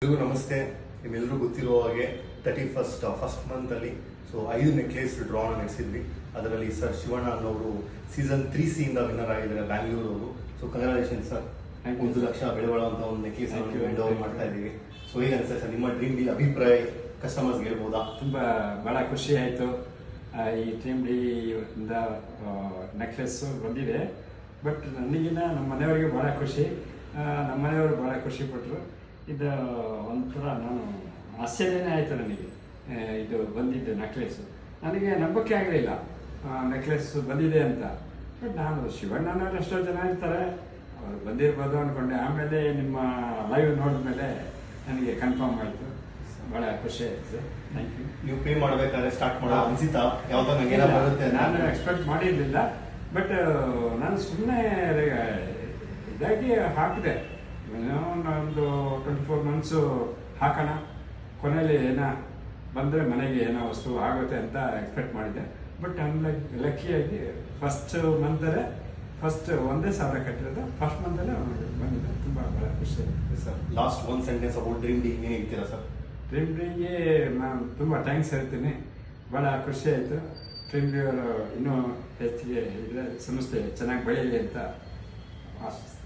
ಎಲ್ರಿಗೂ ನಮಸ್ತೆ. ನಿಮ್ಮೆಲ್ಲರೂ ಗೊತ್ತಿರೋ ಹಾಗೆ 31st ಫಸ್ಟ್ ಮಂತಲ್ಲಿ 5 ನೆಕ್ಲೇಸ್ ಡ್ರಾನ ನಡೆಸಿದ್ವಿ. ಅದರಲ್ಲಿ ಸರ್ ಶಿವಣ್ಣ ಅನ್ನೋರು ಸೀಸನ್ 3C ಇಂದ ವಿನ್ನರ್ ಆಗಿದ್ದಾರೆ, ಬ್ಯಾಂಗ್ಳೂರವರು. Congratulation sir. 1 ಲಕ್ಷ ಬೆಲೆ ಬಾಳುವಂಥ ಒಂದು ನೆಕ್ಲೇಸ್ ಹ್ಯಾಂಡ್ ಓವರ್ ಮಾಡ್ತಾ ಇದ್ದೀವಿ. ಹೇಗೆ ಅನಿಸ್ತದೆ ಸರ್ ನಿಮ್ಮ ಡ್ರೀಮ್ ಡೀಲ್ ಅಭಿಪ್ರಾಯ ಕಸ್ಟಮರ್ಸ್ಗೆ ಹೇಳ್ಬೋದಾ? ಭಾಳ ಖುಷಿ ಆಯಿತು. ಈ ಡ್ರೀಮ್ ಡೀ ಇಂದ ನೆಕ್ಲೆಸ್ ಬಂದಿದೆ. ಬಟ್ ನನಗಿನ್ನ ನಮ್ಮ ಮನೆಯವರಿಗೆ ಭಾಳ ಖುಷಿ, ನಮ್ಮ ಮನೆಯವರು ಭಾಳ ಖುಷಿ ಪಟ್ಟರು. ಇದು ಒಂಥರ ನಾನು ಆಶ್ಚರ್ಯನೇ ಆಯಿತು ನನಗೆ ಇದು ಬಂದಿದ್ದು ನೆಕ್ಲೆಸ್ಸು. ನನಗೆ ನಂಬಕ್ಕೆ ಆಗಲಿಲ್ಲ ನೆಕ್ಲೆಸ್ ಬಂದಿದೆ ಅಂತ. ಬಟ್ ನಾನು ಶಿವಣ್ಣನವ್ರು ಎಷ್ಟೋ ಜನ ಇರ್ತಾರೆ, ಅವರು ಬಂದಿರ್ಬೋದು ಅಂದ್ಕೊಂಡೆ. ಆಮೇಲೆ ನಿಮ್ಮ ಲೈವ್ ನೋಡಿದ್ಮೇಲೆ ನನಗೆ ಕನ್ಫರ್ಮ್ ಆಯಿತು. ಭಾಳ ಖುಷಿ ಆಯಿತು. Thank you. ನೀವು ಪೇ ಮಾಡಬೇಕಾದ್ರೆ ಸ್ಟಾರ್ಟ್ ಮಾಡೋ ಅನ್ಸಿತಾ? ಯಾವ್ದು ನಾನು ಎಕ್ಸ್ಪೆಕ್ಟ್ ಮಾಡಿರಲಿಲ್ಲ. ಬಟ್ ನಾನು ಸುಮ್ಮನೆ ಇದಾಗಿ ಹಾಕಿದೆ. ಒಂದು 24 ಮಂತ್ಸು ಹಾಕೋಣ, ಕೊನೆಯಲ್ಲಿ ಏನೋ ಬಂದರೆ ಮನೆಗೆ ಏನೋ ವಸ್ತು ಆಗುತ್ತೆ ಅಂತ ಎಕ್ಸ್ಪೆಕ್ಟ್ ಮಾಡಿದ್ದೆ. ಬಟ್ ಲಕ್ಕಿಯಾಗಿ ಫಸ್ಟ್ ಮಂತಲ್ಲೇ ಒಂದೇ ಸಾವಿರ ಕಟ್ಟಿರೋದು. ಫಸ್ಟ್ ಮಂತಲ್ಲೇ ಬಂದಿದೆ. ತುಂಬ ಭಾಳ ಖುಷಿ ಆಗುತ್ತೆ ಸರ್. ಲಾಸ್ಟ್ ಒಂದು ಸೆಂಟೆನ್ಸ್ ಅಬೌಟ್ ಡ್ರೀಮ್ ಡೀ ಏನು ಹೇಳ್ತೀರಾ ಸರ್? ಡ್ರೀಮ್ ಡೀಗೆ ನಾನು ತುಂಬ ಥ್ಯಾಂಕ್ಸ್ ಹೇಳ್ತೀನಿ. ಭಾಳ ಖುಷಿ ಆಯಿತು. ಡ್ರೀಮ್ ಡೀ ಅವರು ಇನ್ನೂ ಹೆಚ್ಚಿಗೆ ಇದ್ರೆ ಸಂಸ್ಥೆ ಚೆನ್ನಾಗಿ ಬೆಳೆಯಲಿ ಅಂತ ಆಶಿಸ್ತೀನಿ.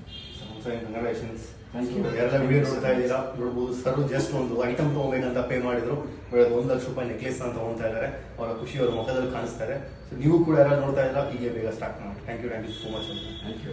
ಕಂಗ್ರಾಚುಲೇಷನ್ಸ್. Thank you. ಯಾರೆಲ್ಲ ವಿಡಿಯೋ ನೋಡ್ತಾ ಇದ್ದೀರಾ ನೋಡ್ಬೋದು. ಸರ್ ಜಸ್ಟ್ ಒಂದು ಐಟಮ್ ತೊಗೋಬೇಕಂತ ಪೇ ಮಾಡಿದ್ರು. 1 ಲಕ್ಷ ರೂಪಾಯಿ ನೆಕ್ಲೇಸ್ ಅಂತ ತೊಗೊಳ್ತಾ ಇದ್ದಾರೆ. ಅವರ ಖುಷಿ ಅವರ ಮುಖದಲ್ಲಿ ಕಾಣಿಸ್ತಾರೆ. ನೀವು ಕೂಡ ಯಾರು ನೋಡ್ತಾ ಇದ್ದೀರಾ, ಹೀಗೆ ಬೇಗ ಸ್ಟಾರ್ಟ್ ಮಾಡಿ. Thank you so much. Thank you.